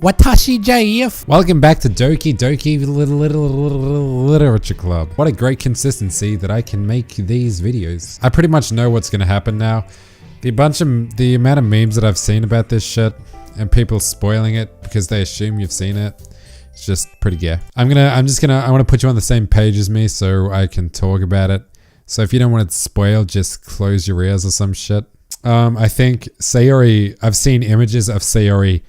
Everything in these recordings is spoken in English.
Watashi JF. Welcome back to Doki Literature Club. What a great consistency that I can make these videos. I pretty much know what's gonna happen now. The amount of memes that I've seen about this shit and people spoiling it because they assume you've seen it. It's just pretty gay. I want to put you on the same page as me so I can talk about it. So if you don't want it spoiled, just close your ears or some shit. I think Sayori, I've seen images of Sayori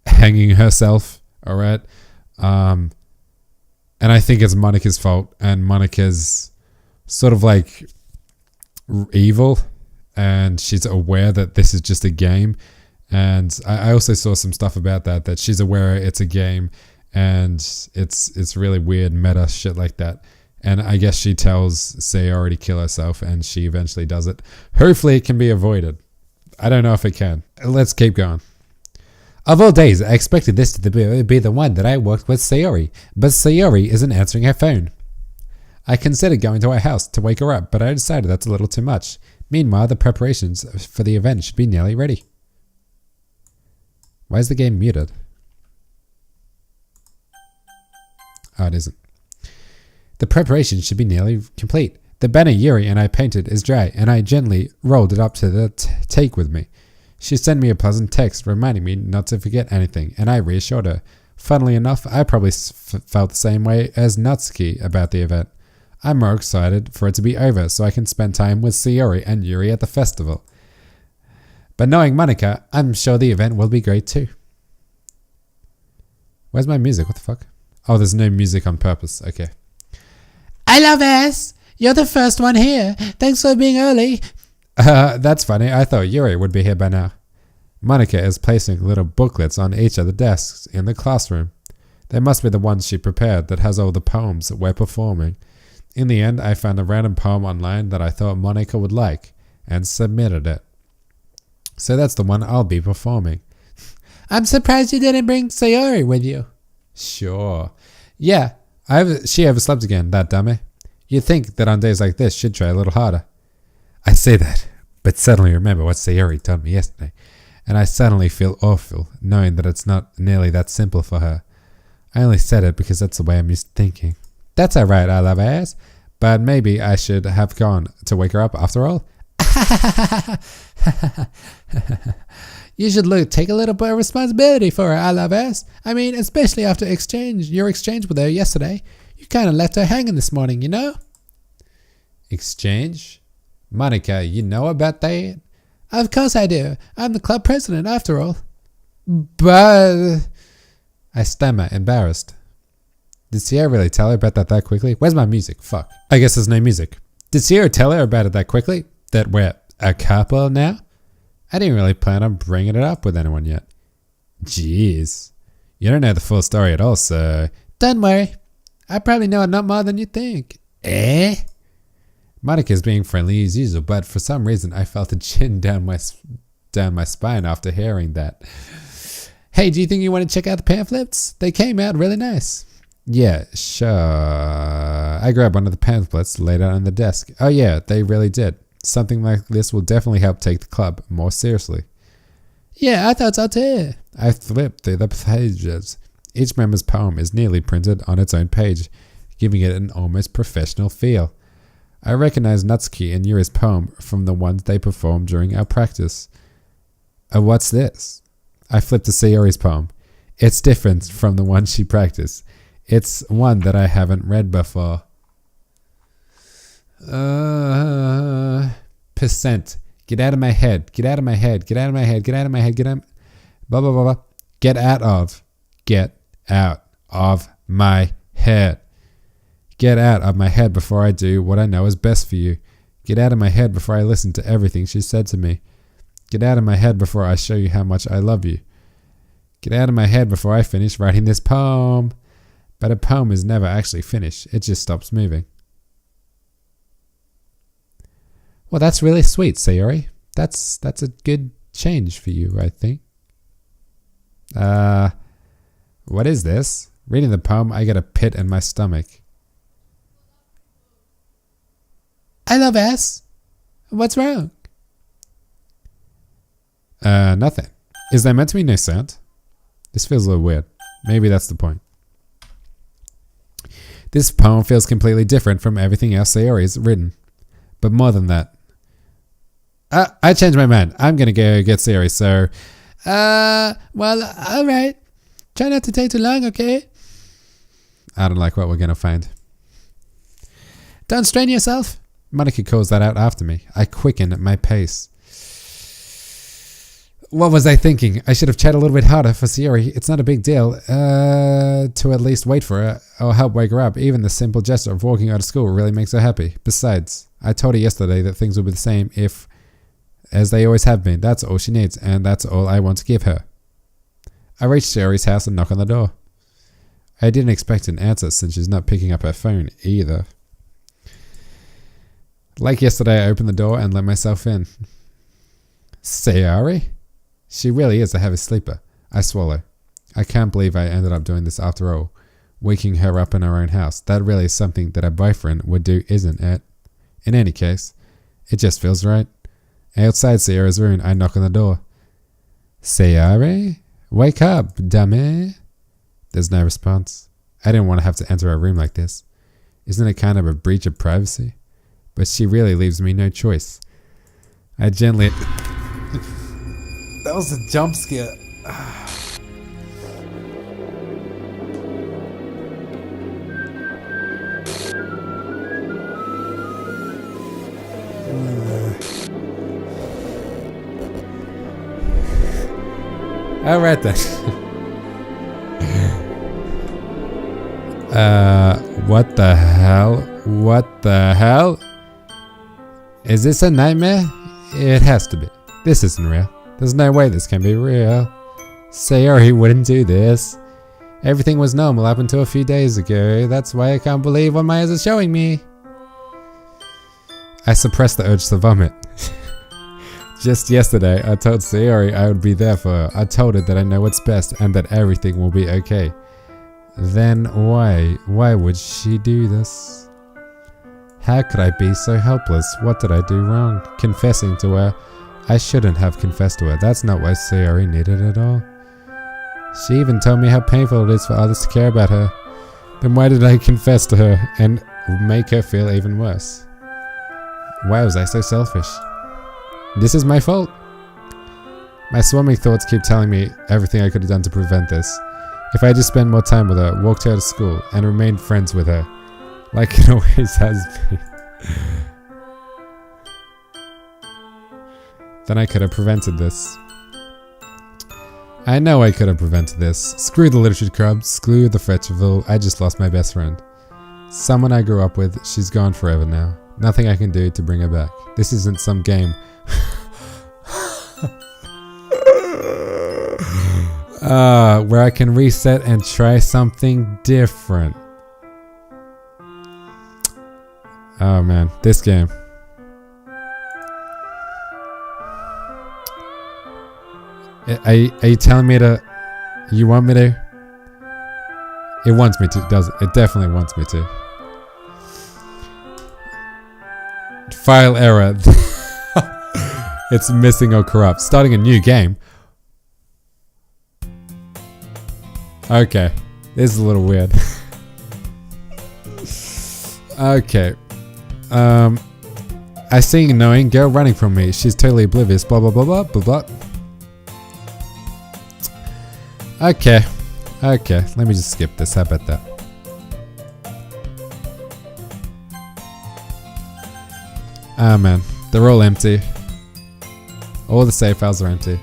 hanging herself, alright? And I think it's Monika's fault, and Monika's sort of like evil, and she's aware that this is just a game. And I also saw some stuff about that she's aware it's a game, and it's really weird meta shit like that. And I guess she tells Sayori to kill herself, and she eventually does it. Hopefully it can be avoided. I don't know if it can. Let's keep going. Of all days, I expected this to be the one that I worked with Sayori, but Sayori isn't answering her phone. I considered going to her house to wake her up, but I decided that's a little too much. Meanwhile, the preparations for the event should be nearly ready. Why is the game muted? Oh, it isn't. The preparation should be nearly complete. The banner Yuri and I painted is dry, and I gently rolled it up to the take with me. She sent me a pleasant text reminding me not to forget anything, and I reassured her. Funnily enough, I probably felt the same way as Natsuki about the event. I'm more excited for it to be over so I can spend time with Sayori and Yuri at the festival. But knowing Monika, I'm sure the event will be great too. Where's my music? What the fuck? Oh, there's no music on purpose. Okay. I love ass. You're the first one here. Thanks for being early. That's funny. I thought Yuri would be here by now. Monika is placing little booklets on each of the desks in the classroom. They must be the ones she prepared that has all the poems that we're performing. In the end, I found a random poem online that I thought Monika would like and submitted it. So that's the one I'll be performing. I'm surprised you didn't bring Sayori with you. Sure. Yeah, she overslept again, that dummy. You'd think that on days like this, she'd try a little harder. I say that, but suddenly remember what Sayori told me yesterday, and I suddenly feel awful knowing that it's not nearly that simple for her. I only said it because that's the way I'm used to thinking. That's alright, I love ass, but maybe I should have gone to wake her up after all. You should take a little bit of responsibility for her, I love ass. I mean, especially after your exchange with her yesterday. You kind of left her hanging this morning, you know? Exchange? Monika, you know about that? Of course I do. I'm the club president after all. But... I stammer, embarrassed. Did Sierra really tell her about that quickly? Where's my music? Fuck. I guess there's no music. Did Sierra tell her about it that quickly? That we're a couple now? I didn't really plan on bringing it up with anyone yet. Jeez. You don't know the full story at all, so... Don't worry. I probably know not more than you think. Eh? Monika's being friendly as usual, but for some reason I felt a chin down my spine after hearing that. Hey, do you think you want to check out the pamphlets? They came out really nice. Yeah, sure. I grabbed one of the pamphlets laid out on the desk. Oh yeah, they really did. Something like this will definitely help take the club more seriously. Yeah, I thought so too. I flipped through the pages. Each member's poem is nearly printed on its own page, giving it an almost professional feel. I recognize Natsuki and Yuri's poem from the ones they performed during our practice. What's this? I flipped to Sayori's poem. It's different from the one she practiced. It's one that I haven't read before. Percent. Get out of my head. Get out of my head. Get out of my head. Get out of my head. Get out. Blah, blah, blah, blah. Get out of. Get out of my head. Get out of my head before I do what I know is best for you. Get out of my head before I listen to everything she said to me. Get out of my head before I show you how much I love you. Get out of my head before I finish writing this poem. But a poem is never actually finished. It just stops moving. Well, that's really sweet, Sayori. That's a good change for you, I think. What is this? Reading the poem, I get a pit in my stomach. I love ass. What's wrong? Nothing. Is there meant to be no sound? This feels a little weird. Maybe that's the point. This poem feels completely different from everything else Sayori's written. But more than that. I changed my mind. I'm gonna go get Sayori, so... well, alright. Try not to take too long, okay? I don't like what we're gonna find. Don't strain yourself. Monica calls that out after me. I quicken my pace. What was I thinking? I should have chatted a little bit harder for Sayori. It's not a big deal to at least wait for her or help wake her up. Even the simple gesture of walking out of school really makes her happy. Besides, I told her yesterday that things would be the same as they always have been. That's all she needs, and that's all I want to give her. I reach Sayori's house and knock on the door. I didn't expect an answer since she's not picking up her phone either. Like yesterday, I opened the door and let myself in. Sayori? She really is a heavy sleeper. I swallow. I can't believe I ended up doing this after all. Waking her up in her own house. That really is something that a boyfriend would do, isn't it? In any case, it just feels right. Outside Sayori's room, I knock on the door. Sayori? Wake up, dummy. There's no response. I didn't want to have to enter her room like this. Isn't it kind of a breach of privacy? But she really leaves me no choice. I gently... That was a jump scare. Alright then. What the hell? What the hell? Is this a nightmare? It has to be. This isn't real. There's no way this can be real. Sayori wouldn't do this. Everything was normal up until a few days ago. That's why I can't believe what my eyes are showing me. I suppressed the urge to vomit. Just yesterday, I told Sayori I would be there for her. I told her that I know what's best and that everything will be okay. Then why? Why would she do this? How could I be so helpless? What did I do wrong? Confessing to her. I shouldn't have confessed to her. That's not what Sayori needed at all. She even told me how painful it is for others to care about her. Then why did I confess to her and make her feel even worse? Why was I so selfish? This is my fault. My swarming thoughts keep telling me everything I could have done to prevent this. If I just spent more time with her, walked her to school, and remained friends with her, like it always has been, then I could have prevented this. I know I could have prevented this. Screw the literature club, screw the festival, I just lost my best friend. Someone I grew up with, she's gone forever now. Nothing I can do to bring her back. This isn't some game. Where I can reset and try something different. Oh man, this game. Are you telling me to... You want me to? It wants me to, doesn't it? It definitely wants me to. File error. It's missing or corrupt. Starting a new game. Okay. This is a little weird. Okay. I see an annoying girl running from me. She's totally oblivious. Blah blah blah blah blah blah. Okay. Okay. Let me just skip this. How about that? Ah man. They're all empty. All the save files are empty.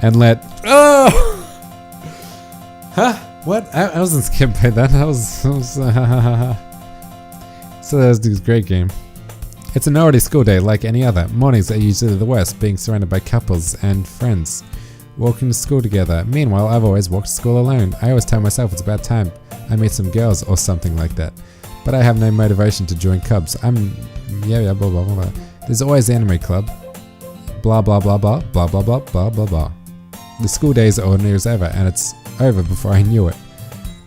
And let... Oh! Huh? What? I wasn't skipped by that. So that was this great game. It's an already school day like any other. Mornings are usually the worst, being surrounded by couples and friends walking to school together. Meanwhile, I've always walked to school alone. I always tell myself it's about time I meet some girls or something like that. But I have no motivation to join clubs. Yeah, blah, blah, blah, blah. There's always the anime club. Blah, blah, blah, blah, blah, blah, blah, blah, blah, blah. The school days are ordinary as ever, and it's over before I knew it.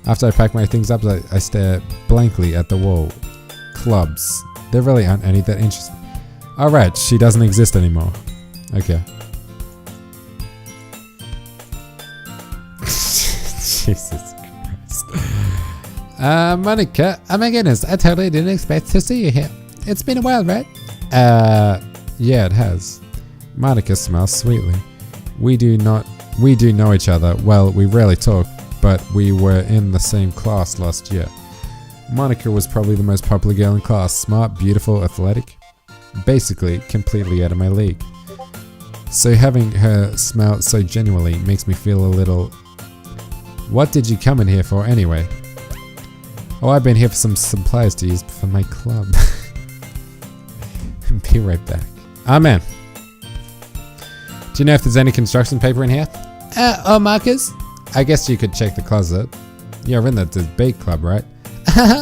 After I pack my things up, I stare blankly at the wall. Clubs. There really aren't any that interest me. Alright, she doesn't exist anymore. Okay. Jesus Christ. Monica, oh my goodness, I totally didn't expect to see you here. It's been a while, right? Yeah, it has. Monica smiles sweetly. We do know each other. Well, we rarely talk, but we were in the same class last year. Monica was probably the most popular girl in class. Smart, beautiful, athletic. Basically, completely out of my league. So having her smile so genuinely makes me feel a little... What did you come in here for anyway? Oh, I've been here for some supplies to use for my club. Be right back. Ah, man. Do you know if there's any construction paper in here? Marcus? I guess you could check the closet. You're in the debate club, right?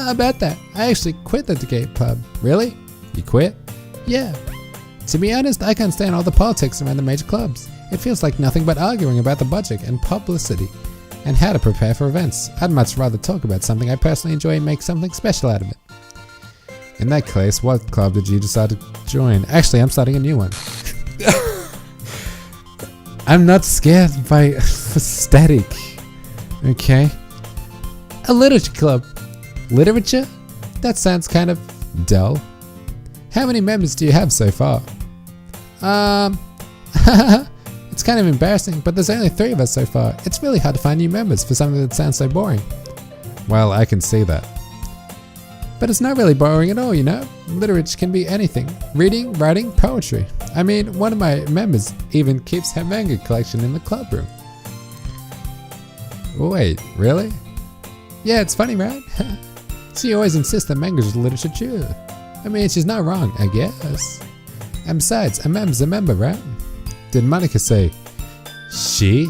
About that, I actually quit the debate club. Really? You quit? Yeah. To be honest, I can't stand all the politics around the major clubs. It feels like nothing but arguing about the budget and publicity and how to prepare for events. I'd much rather talk about something I personally enjoy and make something special out of it. In that case, what club did you decide to join? Actually, I'm starting a new one. I'm not scared by static. Okay. A literature club. Literature? That sounds kind of dull. How many members do you have so far? It's kind of embarrassing, but there's only 3 of us so far. It's really hard to find new members for something that sounds so boring. Well, I can see that. But it's not really boring at all, you know? Literature can be anything. Reading, writing, poetry. I mean, one of my members even keeps her manga collection in the club room. Wait, really? Yeah, it's funny, right? She always insists that manga's literature too. I mean, she's not wrong, I guess. And besides, a member's a member, right? Did Monica say she?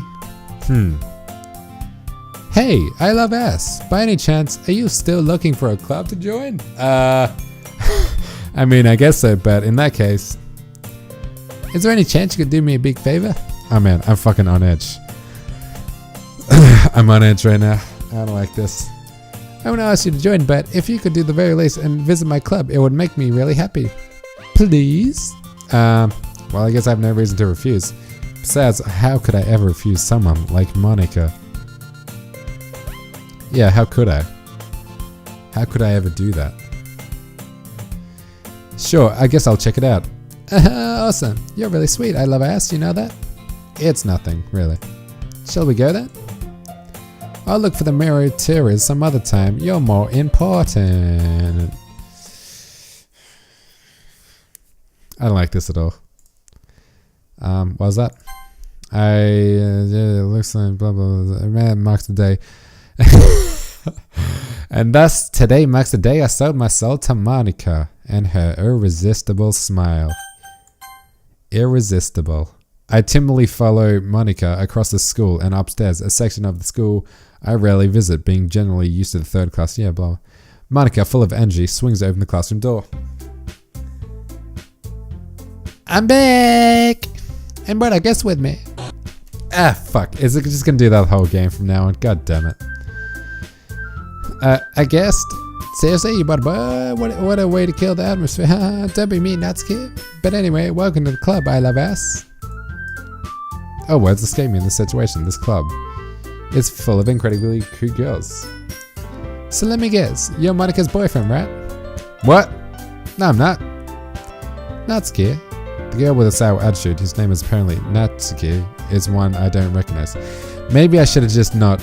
Hey, I love ass. By any chance, are you still looking for a club to join? I mean, I guess so, but in that case... Is there any chance you could do me a big favor? Oh man, I'm fucking on edge. I'm on edge right now. I don't like this. I want to ask you to join, but if you could do the very least and visit my club, it would make me really happy. Please? Well, I guess I have no reason to refuse. Besides, how could I ever refuse someone like Monica? Yeah, how could I? How could I ever do that? Sure, I guess I'll check it out. Awesome. You're really sweet. I love ass. You know that? It's nothing, really. Shall we go then? I'll look for the mirror tours some other time. You're more important. I don't like this at all. What was that? It looks like blah blah blah. Man, marks the day. And thus, today marks the day I sold my soul to Monica and her irresistible smile. Irresistible. I timidly follow Monica across the school and upstairs, a section of the school I rarely visit, being generally used to the 3rd class. Yeah, blah. Monica, full of energy, swings open the classroom door. I'm back! And Brett, I guess with me. Ah, fuck. Is it just gonna do that whole game from now on? God damn it. I guessed. Seriously, you bought what a way to kill the atmosphere. Don't be mean, Natsuki. But anyway, welcome to the club, I love ass. Oh, words escape me in this situation. This club is full of incredibly cute girls. So let me guess, you're Monica's boyfriend, right? What? No, I'm not. Natsuki. The girl with a sour attitude, whose name is apparently Natsuki, is one I don't recognize. Maybe I should have just not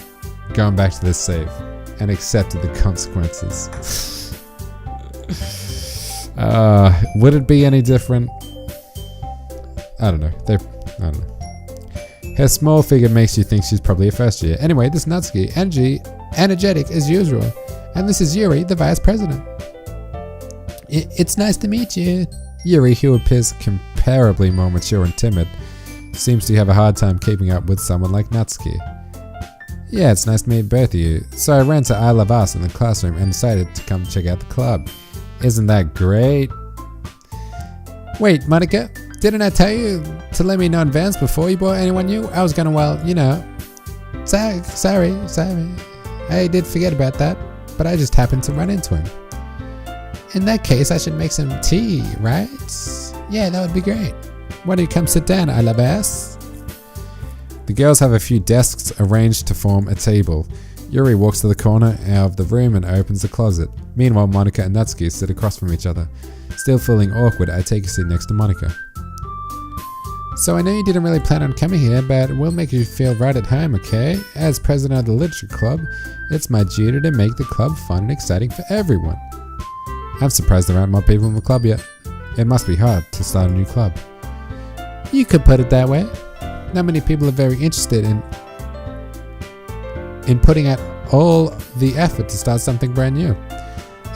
gone back to this save and accepted the consequences. Would it be any different? I don't know. I don't know. Her small figure makes you think she's probably a first year. Anyway, this Natsuki, energetic as usual. And this is Yuri, the vice president. It's nice to meet you. Yuri, who appears comparably more mature and timid, seems to have a hard time keeping up with someone like Natsuki. Yeah, it's nice to meet both of you. So I ran to I Love Us in the classroom and decided to come check out the club. Isn't that great? Wait, Monica, didn't I tell you to let me know in advance before you brought anyone new? I was gonna, well, you know. Sorry. I did forget about that, but I just happened to run into him. In that case, I should make some tea, right? Yeah, that would be great. Why don't you come sit down, I love ass? The girls have a few desks arranged to form a table. Yuri walks to the corner of the room and opens the closet. Meanwhile, Monica and Natsuki sit across from each other. Still feeling awkward, I take a seat next to Monica. So I know you didn't really plan on coming here, but we'll make you feel right at home, okay? As president of the literature club, it's my duty to make the club fun and exciting for everyone. I'm surprised there aren't more people in the club yet. It must be hard to start a new club. You could put it that way. Not many people are very interested in putting out all the effort to start something brand new.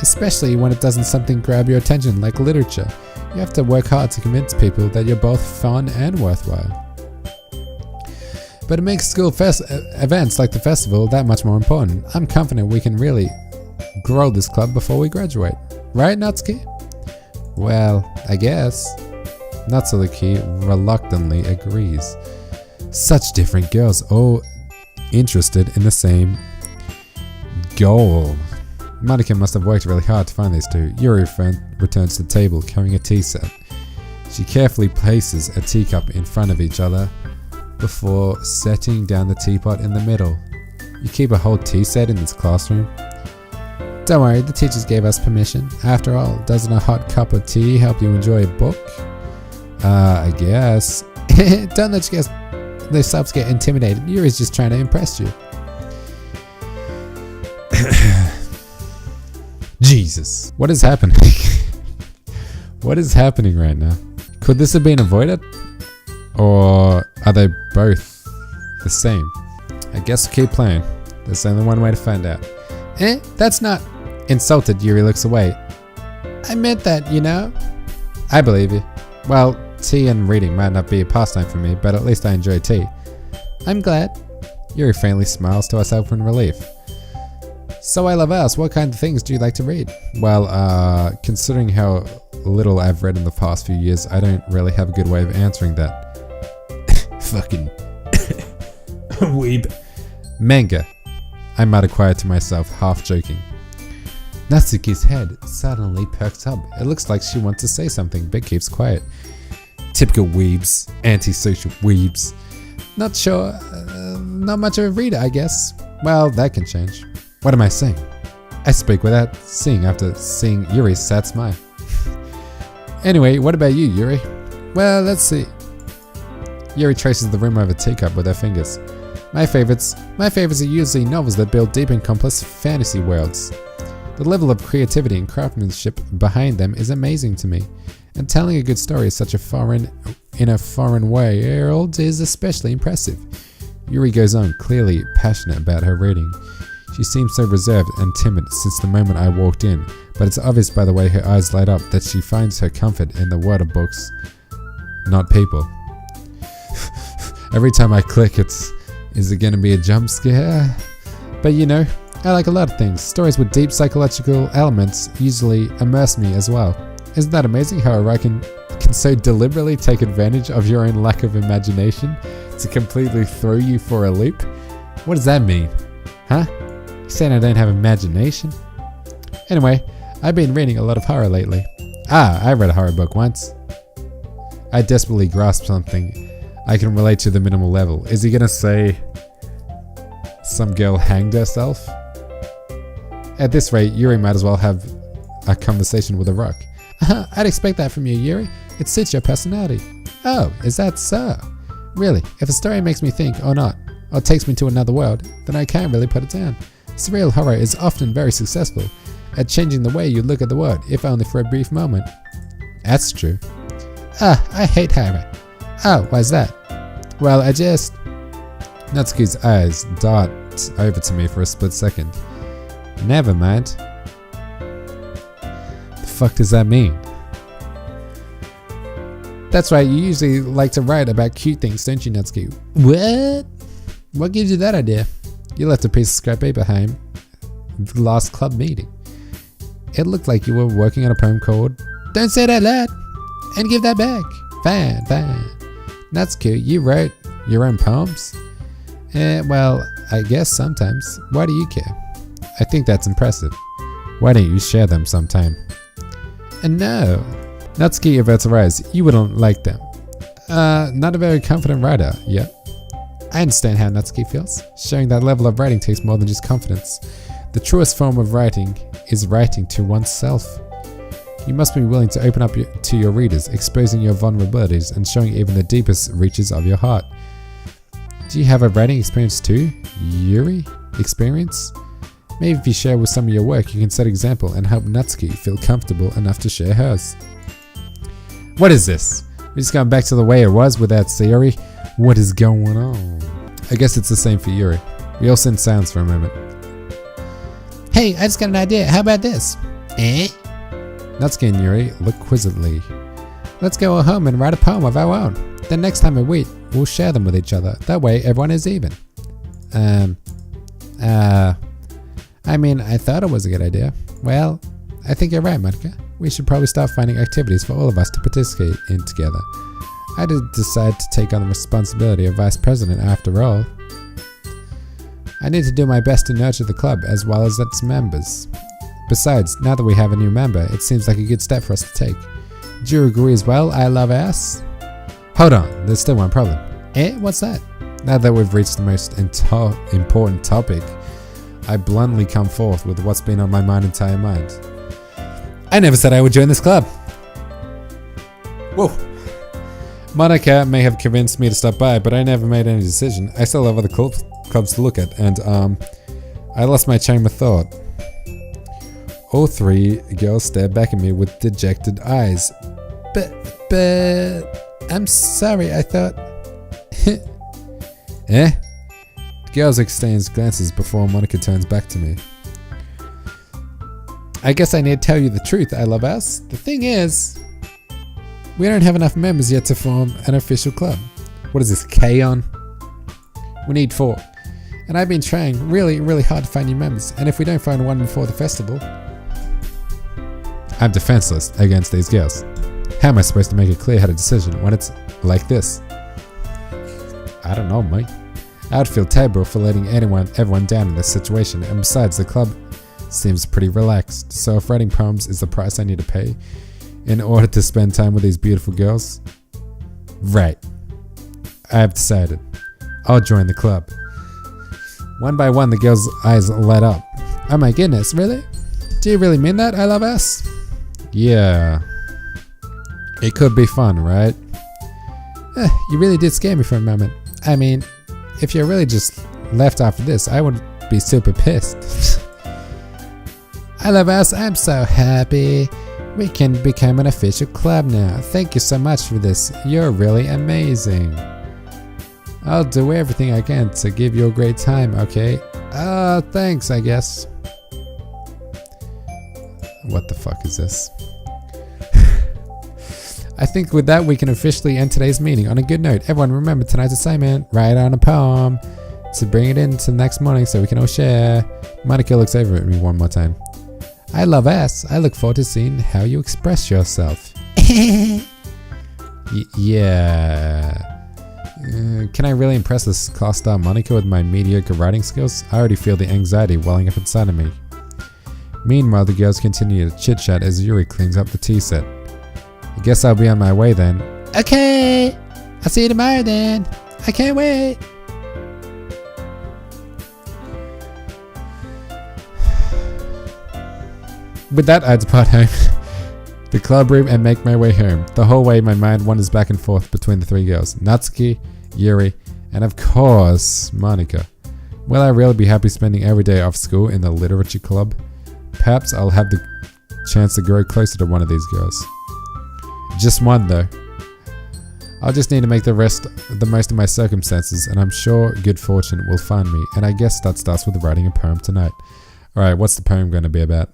Especially when it doesn't something grab your attention like literature. You have to work hard to convince people that you're both fun and worthwhile. But it makes school events like the festival that much more important. I'm confident we can really grow this club before we graduate. Right, Natsuki? Well, I guess. Natsuki reluctantly agrees. Such different girls, all interested in the same goal. Monica must have worked really hard to find these two. Yuri returns to the table carrying a tea set. She carefully places a teacup in front of each other before setting down the teapot in the middle. You keep a whole tea set in this classroom? Don't worry, the teachers gave us permission. After all, doesn't a hot cup of tea help you enjoy a book? I guess. Don't let the subs get intimidated. Yuri's just trying to impress you. Jesus. What is happening? What is happening right now? Could this have been avoided? Or are they both the same? I guess we'll keep playing. There's only one way to find out. That's not... Insulted, Yuri looks away. I meant that, you know? I believe you. Well, tea and reading might not be a pastime for me, but at least I enjoy tea. I'm glad. Yuri faintly smiles to herself in relief. So I love us, what kind of things do you like to read? Well, considering how little I've read in the past few years, I don't really have a good way of answering that. Fucking weeb. Manga. I muttered quiet to myself, half joking. Natsuki's head suddenly perks up. It looks like she wants to say something, but keeps quiet. Typical weebs. Antisocial weebs. Not sure. Not much of a reader, I guess. Well, that can change. What am I saying? I speak without seeing after seeing Yuri's sad smile. Anyway, what about you, Yuri? Well, let's see. Yuri traces the rim of a teacup with her fingers. My favorites are usually novels that build deep and complex fantasy worlds. The level of creativity and craftsmanship behind them is amazing to me, and telling a good story in a foreign world is especially impressive. Yuri goes on, clearly passionate about her reading. She seems so reserved and timid since the moment I walked in, but it's obvious by the way her eyes light up that she finds her comfort in the world of books, not people. Every time I click, is it gonna be a jump scare? But you know, I like a lot of things. Stories with deep psychological elements usually immerse me as well. Isn't that amazing how a writer can so deliberately take advantage of your own lack of imagination to completely throw you for a loop? What does that mean? Huh? You saying I don't have imagination? Anyway, I've been reading a lot of horror lately. I read a horror book once. I desperately grasped something I can relate to the minimal level. Is he gonna say some girl hanged herself? At this rate, Yuri might as well have a conversation with a rock. I'd expect that from you, Yuri. It suits your personality. Oh, is that so? Really, if a story makes me think or not, or takes me to another world, then I can't really put it down. Surreal horror is often very successful at changing the way you look at the world, if only for a brief moment. That's true. I hate horror. Oh, why's that? Well, Natsuki's eyes dart over to me for a split second. Never mind. The fuck does that mean? That's right, you usually like to write about cute things, don't you, Natsuki? What? What gives you that idea? You left a piece of scrap paper behind the last club meeting. It looked like you were working on a poem called Don't Say That Loud and Give That Back. Fine. Natsuki, you wrote your own poems? Well, I guess sometimes. Why do you care? I think that's impressive. Why don't you share them sometime? No. Natsuki averts her eyes. You wouldn't like them. Not a very confident writer, yeah. I understand how Natsuki feels. Showing that level of writing takes more than just confidence. The truest form of writing is writing to oneself. You must be willing to open up to your readers, exposing your vulnerabilities and showing even the deepest reaches of your heart. Do you have a writing experience too, Yuri? Experience? Maybe if you share with some of your work, you can set example and help Natsuki feel comfortable enough to share hers. What is this? We're just going back to the way it was without Sayori. What is going on? I guess it's the same for Yuri. We all sit in silence for a moment. Hey, I just got an idea. How about this? Eh? Natsuki and Yuri look quizzically. Let's go home and write a poem of our own. Then next time we meet, we'll share them with each other. That way everyone is even. I mean, I thought it was a good idea. Well, I think you're right, Monika. We should probably start finding activities for all of us to participate in together. I did decide to take on the responsibility of vice president after all. I need to do my best to nurture the club as well as its members. Besides, now that we have a new member, it seems like a good step for us to take. Do you agree as well? I love ass. Hold on, there's still one problem. Eh? What's that? Now that we've reached the most important topic, I bluntly come forth with what's been on my entire mind. I never said I would join this club. Whoa. Monika may have convinced me to stop by, but I never made any decision. I still have other clubs to look at, and I lost my chain of thought. All three girls stared back at me with dejected eyes. But I'm sorry, I thought... Eh? The girls exchange glances before Monika turns back to me. I guess I need to tell you the truth, I love us. The thing is, we don't have enough members yet to form an official club. What is this, K on? We need 4. And I've been trying really, really hard to find new members. And if we don't find one before the festival, I'm defenseless against these girls. How am I supposed to make a clear-headed decision when it's like this? I don't know, mate. I would feel terrible for letting everyone down in this situation, and besides, the club seems pretty relaxed. So if writing poems is the price I need to pay in order to spend time with these beautiful girls, right, I have decided. I'll join the club. One by one, the girls' eyes light up. Oh my goodness, really? Do you really mean that, I love us? Yeah. It could be fun, right? You really did scare me for a moment. I mean, if you really just left after this, I would be super pissed. I love us. I'm so happy. We can become an official club now. Thank you so much for this. You're really amazing. I'll do everything I can to give you a great time, okay? Thanks, I guess. What the fuck is this? I think with that we can officially end today's meeting on a good note. Everyone remember tonight's assignment, write on a poem to bring it in to the next morning so we can all share. Monika looks over at me one more time. I love ass. I look forward to seeing how you express yourself. Yeah. Can I really impress this class star Monika with my mediocre writing skills? I already feel the anxiety welling up inside of me. Meanwhile, the girls continue to chit-chat as Yuri cleans up the tea set. I guess I'll be on my way then. Okay! I'll see you tomorrow then. I can't wait. With that, I depart home, the club room, and make my way home. The whole way, my mind wanders back and forth between the 3 girls, Natsuki, Yuri, and of course, Monika. Will I really be happy spending every day off school in the literature club? Perhaps I'll have the chance to grow closer to one of these girls. Just one though. I'll just need to make the most of my circumstances, and I'm sure good fortune will find me. And I guess that starts with writing a poem tonight. Alright, what's the poem going to be about?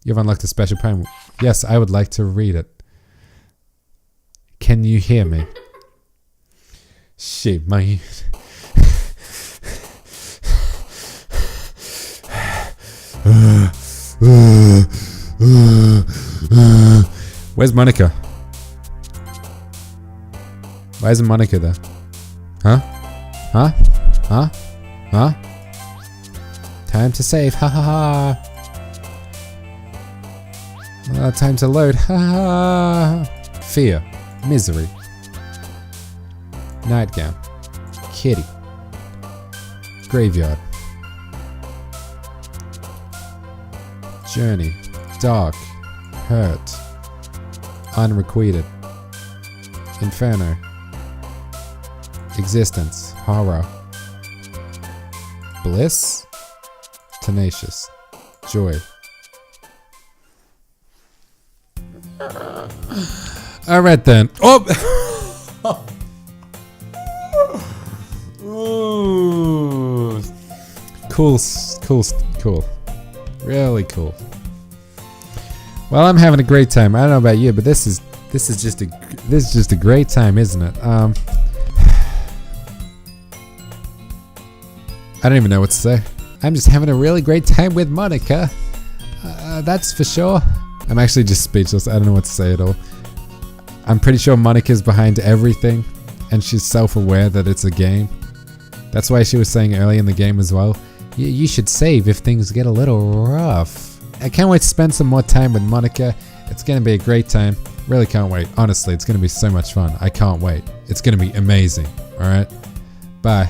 You've unlocked a special poem. Yes, I would like to read it. Can you hear me? Shit, my... Where's Monika? Why isn't Monika there? Huh? Huh? Huh? Huh? Time to save. Ha ha ha. Time to load. Ha ha. Fear. Misery. Nightgown. Kitty. Graveyard. Journey. Dark. Hurt. Unrequited. Inferno. Existence. Horror. Bliss. Tenacious. Joy. Alright then. Oh! Ooh. Cool. Really cool. Well, I'm having a great time. I don't know about you, but this is just a great time, isn't it? I don't even know what to say. I'm just having a really great time with Monica. That's for sure. I'm actually just speechless. I don't know what to say at all. I'm pretty sure Monica's behind everything, and she's self-aware that it's a game. That's why she was saying early in the game as well, you should save if things get a little rough. I can't wait to spend some more time with Monica. It's going to be a great time. Really can't wait. Honestly, it's going to be so much fun. I can't wait. It's going to be amazing. Alright? Bye.